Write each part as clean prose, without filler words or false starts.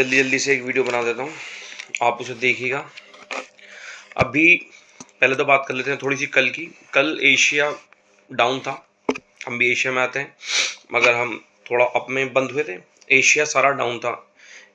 जल्दी जल्दी से एक वीडियो बना देता हूँ, आप उसे देखिएगा। अभी पहले तो बात कर लेते हैं थोड़ी सी कल की। कल एशिया डाउन था, हम भी एशिया में आते हैं मगर हम थोड़ा अप में बंद हुए थे। एशिया सारा डाउन था,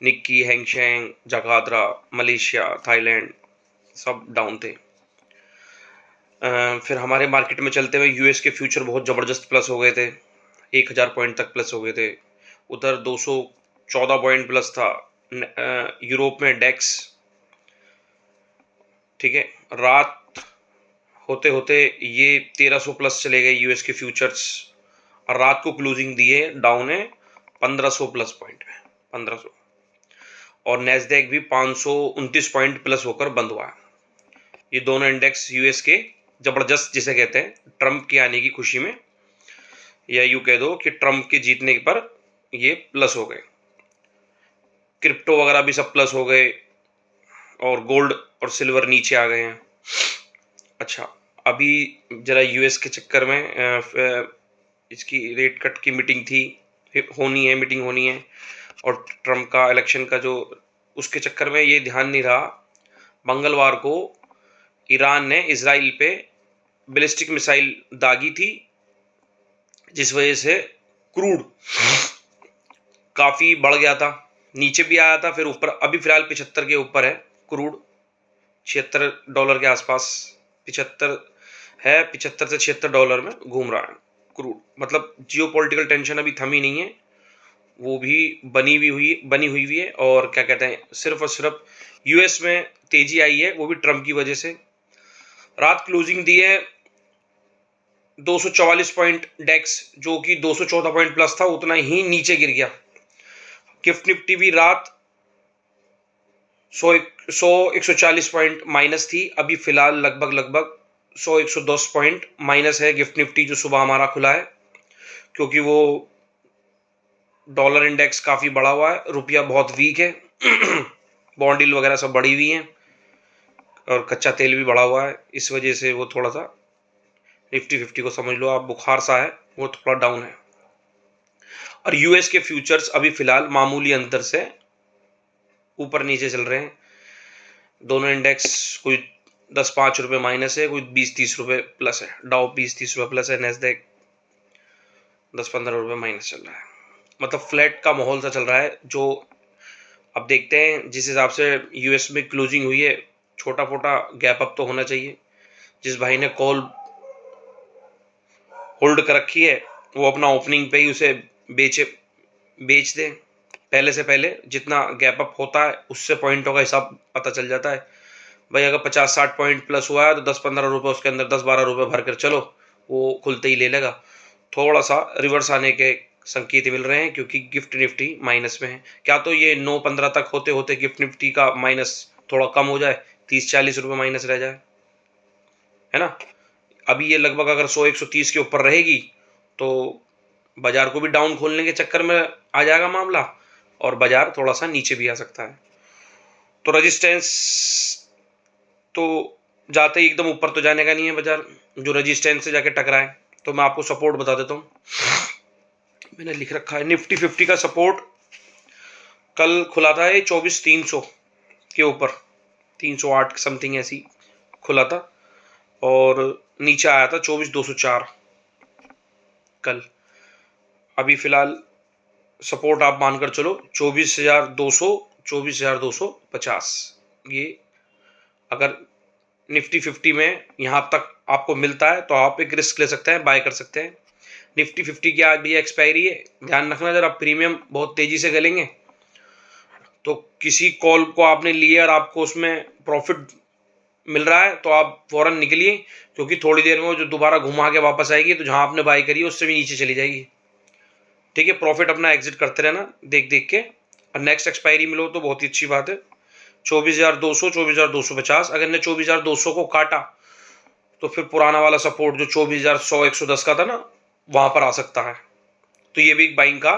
निक्की, हैंगशैंग, जकार्ता, मलेशिया, थाईलैंड सब डाउन थे। फिर हमारे मार्केट में चलते हुए यूएस के फ्यूचर बहुत ज़बरदस्त प्लस हो गए थे, 1000 पॉइंट तक प्लस हो गए थे। उधर 214 पॉइंट प्लस था। यूरोप में डेक्स, ठीक है, रात होते होते ये 1300 प्लस चले गए यूएस के फ्यूचर्स, और रात को क्लोजिंग दिए डाउन है 1500 प्लस पॉइंट में, 1500। और नेस्डैक भी 529 पॉइंट प्लस होकर बंद हुआ। ये दोनों इंडेक्स यूएस के जबरदस्त, जिसे कहते हैं ट्रम्प के आने की खुशी में, या यूं कह दो कि ट्रम्प के जीतने पर ये प्लस हो गए। क्रिप्टो वगैरह भी सब प्लस हो गए, और गोल्ड और सिल्वर नीचे आ गए हैं। अच्छा, अभी जरा यूएस के चक्कर में इसकी रेट कट की मीटिंग थी, मीटिंग होनी है, और ट्रम्प का इलेक्शन का जो, उसके चक्कर में ये ध्यान नहीं रहा। मंगलवार को ईरान ने इजराइल पे बैलिस्टिक मिसाइल दागी थी, जिस वजह से क्रूड काफ़ी बढ़ गया था, नीचे भी आया था, फिर ऊपर। अभी फिलहाल 75 के ऊपर है क्रूड, $76 के आसपास, 75 है, 75 से $76 में घूम रहा है क्रूड। मतलब जियोपॉलिटिकल टेंशन अभी थमी नहीं है, वो भी बनी हुई है। और क्या कहते हैं, सिर्फ और सिर्फ यूएस में तेजी आई है, वो भी ट्रम्प की वजह से। रात क्लोजिंग दी है 244 पॉइंट, डेक्स जो कि 214 पॉइंट प्लस था उतना ही नीचे गिर गया। गिफ्ट निफ्टी भी रात 140 पॉइंट माइनस थी, अभी फिलहाल लगभग 110 पॉइंट माइनस है गिफ्ट निफ्टी, जो सुबह हमारा खुला है, क्योंकि वो डॉलर इंडेक्स काफ़ी बढ़ा हुआ है, रुपया बहुत वीक है, बॉन्ड यील्ड वगैरह सब बढ़ी हुई हैं, और कच्चा तेल भी बढ़ा हुआ है, इस वजह से वो थोड़ा सा निफ्टी 50 को समझ लो आप बुखार सा है, वो थोड़ा डाउन है। और यूएस के फ्यूचर्स अभी फिलहाल मामूली अंतर से ऊपर नीचे चल रहे हैं। दोनों इंडेक्स कोई 10-5 रुपये माइनस है, कोई 20-30 रुपये प्लस है। डाउ 20-30 रुपये प्लस है, नेस्डैक 10-15 रुपये माइनस चल रहा है। मतलब फ्लैट का माहौल सा चल रहा है। जो अब देखते हैं जिस हिसाब से यूएस में क्लोजिंग हुई है, छोटा मोटा गैप अप तो होना चाहिए। जिस भाई ने कॉल होल्ड कर रखी है, वो अपना ओपनिंग पे ही उसे बेच दे। पहले से पहले जितना गैप अप होता है उससे पॉइंटों का हिसाब पता चल जाता है। भाई अगर 50-60 पॉइंट प्लस हुआ है तो 10-15 रुपये उसके अंदर 10-12 रुपये भर कर चलो, वो खुलते ही ले लेगा। थोड़ा सा रिवर्स आने के संकेत मिल रहे हैं, क्योंकि गिफ्ट निफ्टी माइनस में है। क्या तो ये 9-15 तक होते होते गिफ्ट निफ्टी का माइनस थोड़ा कम हो जाए, 30-40 रुपये माइनस रह जाए, है ना। अभी ये लगभग अगर 100-130 के ऊपर रहेगी तो बाजार को भी डाउन खोलने के चक्कर में आ जाएगा मामला, और बाजार थोड़ा सा नीचे भी आ सकता है। तो रेजिस्टेंस तो जाते ही एकदम ऊपर तो जाने का नहीं है बाजार, जो रेजिस्टेंस से जाके टकराए। तो मैं आपको सपोर्ट बता देता हूँ, मैंने लिख रखा है। निफ्टी 50 का सपोर्ट कल खुला था ये 24,300 के ऊपर, 308 समथिंग ऐसी खुला था, और नीचे आया था 24,204 कल। अभी फिलहाल सपोर्ट आप मानकर चलो 24,200, 24,250। ये अगर निफ्टी 50 में यहाँ तक आपको मिलता है तो आप एक रिस्क ले सकते हैं, बाय कर सकते हैं। निफ्टी 50 की आज भी एक्सपायरी है, ध्यान रखना जरा, प्रीमियम बहुत तेजी से गलेंगे। तो किसी कॉल को आपने लिया और आपको उसमें प्रॉफिट मिल रहा है तो आप फौरन निकलिए, क्योंकि थोड़ी देर में वो जो दोबारा घुमा के वापस आएगी तो जहां आपने बाय करी है उससे भी नीचे चली जाएगी। ठीक है, प्रॉफिट अपना एग्जिट करते रहना देख देख के, और नेक्स्ट एक्सपायरी मिलो तो बहुत ही अच्छी बात है। 24,200, 24,250, अगर ने 24,200 को काटा तो फिर पुराना वाला सपोर्ट जो 24,100, 110 का था ना, वहां पर आ सकता है। तो ये भी एक बाइंग का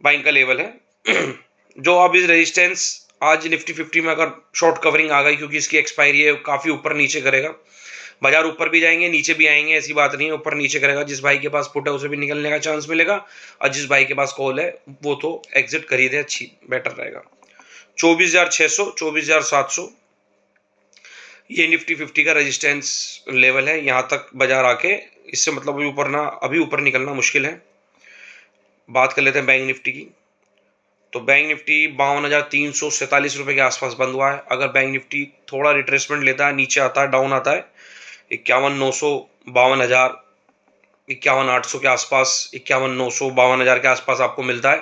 बाइंग का लेवल है। जो अब इस रेजिस्टेंस आज निफ्टी 50 में अगर शॉर्ट कवरिंग आ गई, क्योंकि इसकी एक्सपायरी है, काफ़ी ऊपर नीचे करेगा, बाजार ऊपर भी जाएंगे, नीचे भी आएंगे, ऐसी बात नहीं है। ऊपर नीचे करेगा, जिस भाई के पास पुट है उसे भी निकलने का चांस मिलेगा, और जिस भाई के पास कॉल है वो तो एग्जिट खरीदे, अच्छी बेटर रहेगा। 24,600, 24,700 ये निफ्टी 50 का रेजिस्टेंस लेवल है। यहाँ तक बाजार आके इससे मतलब अभी ऊपर निकलना मुश्किल है। बात कर लेते हैं बैंक निफ्टी की। तो बैंक निफ्टी 52,347 रुपये के आसपास बंद हुआ है। अगर बैंक निफ्टी थोड़ा रिट्रेसमेंट लेता है, नीचे आता है, डाउन आता है 51,900, 52,000, 51,800 के आसपास, 51,900, 52,000 के आसपास आपको मिलता है,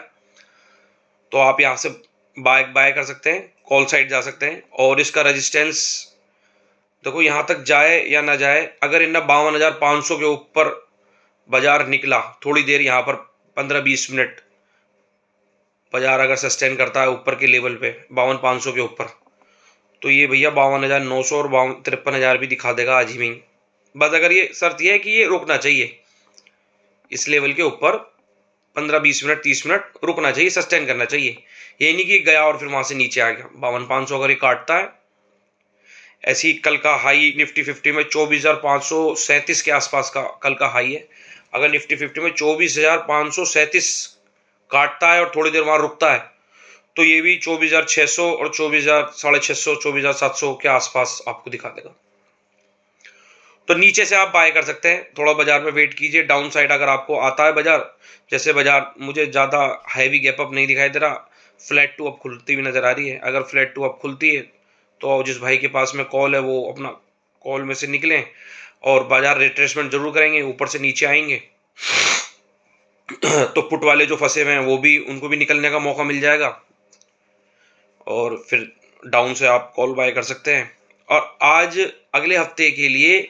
तो आप यहाँ से बाय कर सकते हैं, कॉल साइड जा सकते हैं। और इसका रेजिस्टेंस देखो, यहाँ तक जाए या ना जाए, अगर इन 52,500 के ऊपर बाजार निकला थोड़ी देर, यहाँ पर 15-20 मिनट बाजार अगर सस्टेन करता है ऊपर के लेवल पे 52,500 के ऊपर, तो ये भैया 52,900 और 53,000 भी दिखा देगा आज ही में। बस अगर ये शर्त ये है कि ये रुकना चाहिए इस लेवल के ऊपर, 15-20 मिनट 30 मिनट रुकना चाहिए, सस्टेन करना चाहिए। ये नहीं कि गया और फिर वहां से नीचे आ गया। 52,500 अगर ये काटता है, ऐसी कल का हाई निफ्टी 50 में 24,537 के आसपास का कल का हाई है। अगर निफ्टी 50 में 24,537 काटता है और थोड़ी देर वहां रुकता है, तो ये भी 24,600 और 24,650, 24,700 के आसपास आपको दिखा देगा। तो नीचे से आप बाय कर सकते हैं, थोड़ा बाजार में वेट कीजिए। डाउन साइड अगर आपको आता है बाजार, जैसे बाजार मुझे ज़्यादा हैवी गैप अप नहीं दिखाई दे रहा, फ्लैट टू अप खुलती हुई नजर आ रही है। अगर फ्लैट टू अप खुलती है तो जिस भाई के पास में कॉल है वो अपना कॉल में से निकलें, और बाजार रिट्रेसमेंट जरूर करेंगे, ऊपर से नीचे आएंगे तो पुट वाले जो फंसे हुए हैं वो भी, उनको भी निकलने का मौका मिल जाएगा, और फिर डाउन से आप कॉल बाय कर सकते हैं। और आज अगले हफ्ते के लिए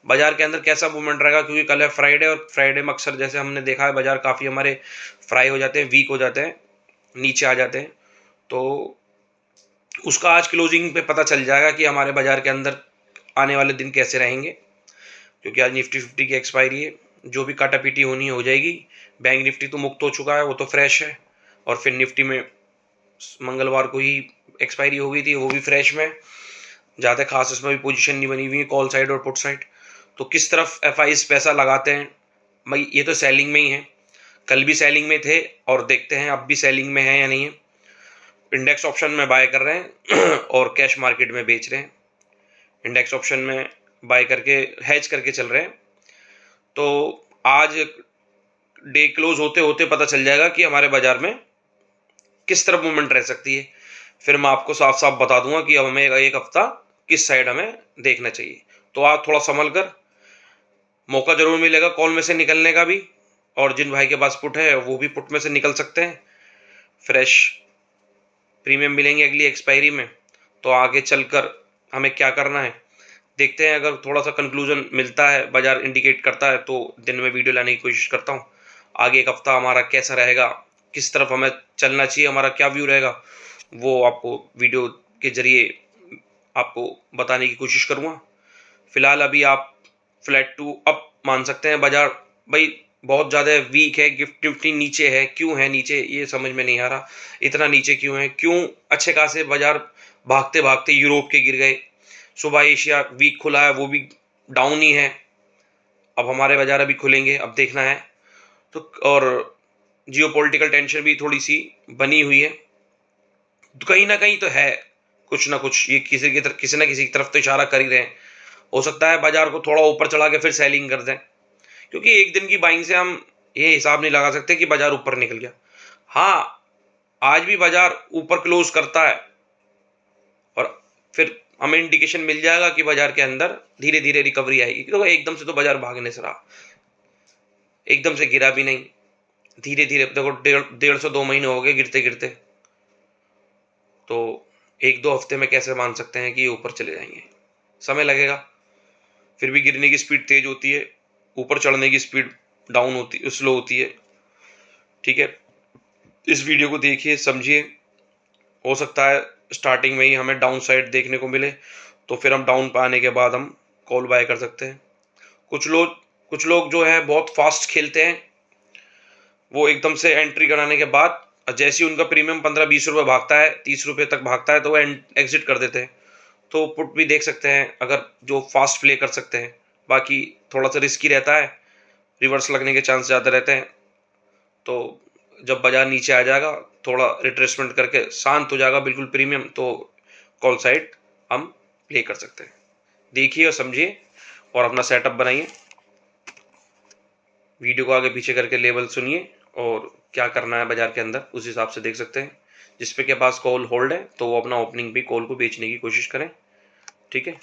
बाजार के अंदर कैसा मूवमेंट रहेगा, क्योंकि कल है फ्राइडे, और फ्राइडे में अक्सर जैसे हमने देखा है बाजार काफ़ी हमारे फ्राई हो जाते हैं, वीक हो जाते हैं, नीचे आ जाते हैं। तो उसका आज क्लोजिंग पे पता चल जाएगा कि हमारे बाजार के अंदर आने वाले दिन कैसे रहेंगे, क्योंकि आज निफ्टी 50 की एक्सपायरी है। जो भी काटा पीटी होनी हो जाएगी। बैंक निफ्टी तो मुक्त हो चुका है, वो तो फ्रेश है, और फिर निफ्टी में मंगलवार को ही एक्सपायरी हो गई थी, वो भी फ्रेश में, ज़्यादा खास इसमें भी पोजीशन नहीं बनी हुई है कॉल साइड और पुट साइड। तो किस तरफ एफआईज पैसा लगाते हैं भाई, ये तो सेलिंग में ही है, कल भी सेलिंग में थे, और देखते हैं अब भी सेलिंग में है या नहीं है। इंडेक्स ऑप्शन में बाय कर रहे हैं और कैश मार्केट में बेच रहे हैं। इंडेक्स ऑप्शन में बाय करके हेज करके चल रहे हैं। तो आज डे क्लोज होते होते पता चल जाएगा कि हमारे बाजार में किस तरफ मूवमेंट रह सकती है। फिर मैं आपको साफ साफ बता दूंगा कि अब हमें एक हफ्ता किस साइड हमें देखना चाहिए। तो आज थोड़ा संभल कर, मौका जरूर मिलेगा कॉल में से निकलने का भी, और जिन भाई के पास पुट है वो भी पुट में से निकल सकते हैं, फ्रेश प्रीमियम मिलेंगे अगली एक्सपायरी में। तो आगे चलकर हमें क्या करना है देखते हैं। अगर थोड़ा सा कंक्लूजन मिलता है, बाजार इंडिकेट करता है, तो दिन में वीडियो लाने की कोशिश करता हूँ। आगे एक हफ्ता हमारा कैसा रहेगा, किस तरफ हमें चलना चाहिए, हमारा क्या व्यू रहेगा, वो आपको वीडियो के जरिए आपको बताने की कोशिश करूँगा। फिलहाल अभी आप फ्लैट टू अप मान सकते हैं बाजार। भाई बहुत ज़्यादा वीक है, गिफ्ट निफ्टी नीचे है, क्यों है नीचे ये समझ में नहीं आ रहा, इतना नीचे क्यों है, क्यों अच्छे खासे बाजार भागते भागते यूरोप के गिर गए। सुबह एशिया वीक खुला है, वो भी डाउन ही है। अब हमारे बाजार अभी खुलेंगे, अब देखना है। तो और जियोपॉलिटिकल टेंशन भी थोड़ी सी बनी हुई है, तो कहीं ना कहीं तो है कुछ ना कुछ, ये किसी ना किसी की तरफ तो इशारा कर ही रहे हैं। हो सकता है बाजार को थोड़ा ऊपर चढ़ा के फिर सेलिंग कर दें, क्योंकि एक दिन की बाइंग से हम ये हिसाब नहीं लगा सकते कि बाजार ऊपर निकल गया। हाँ, आज भी बाजार ऊपर क्लोज करता है, और फिर हमें इंडिकेशन मिल जाएगा कि बाजार के अंदर धीरे धीरे रिकवरी आएगी। क्योंकि एकदम से तो बाजार भागने से रहा, एकदम से गिरा भी नहीं, धीरे धीरे। देखो 1.5 से 2 महीने हो गए गिरते गिरते, तो 1-2 हफ्ते में कैसे मान सकते हैं कि ये ऊपर चले जाएंगे, समय लगेगा। फिर भी गिरने की स्पीड तेज होती है, ऊपर चढ़ने की स्पीड डाउन होती, स्लो होती है। ठीक है, इस वीडियो को देखिए, समझिए। हो सकता है स्टार्टिंग में ही हमें डाउन साइड देखने को मिले, तो फिर हम डाउन पे आने के बाद हम कॉल बाय कर सकते हैं। कुछ लोग जो है बहुत फास्ट खेलते हैं, वो एकदम से एंट्री कराने के बाद जैसे ही उनका प्रीमियम 15-20 रुपये भागता है, 30 रुपये तक भागता है, तो वो एग्जिट कर देते हैं। तो पुट भी देख सकते हैं अगर जो फास्ट प्ले कर सकते हैं। बाकी थोड़ा सा रिस्की रहता है, रिवर्स लगने के चांस ज़्यादा रहते हैं। तो जब बाजार नीचे आ जाएगा, थोड़ा रिट्रेसमेंट करके शांत हो जाएगा बिल्कुल प्रीमियम, तो कॉल साइड हम प्ले कर सकते हैं। देखिए और समझिए और अपना सेटअप बनाइए। वीडियो को आगे पीछे करके लेवल सुनिए और क्या करना है बाजार के अंदर उस हिसाब से देख सकते हैं। जिस पे के पास कॉल होल्ड है तो वो अपना ओपनिंग भी कॉल को बेचने की कोशिश करें। ठीक है।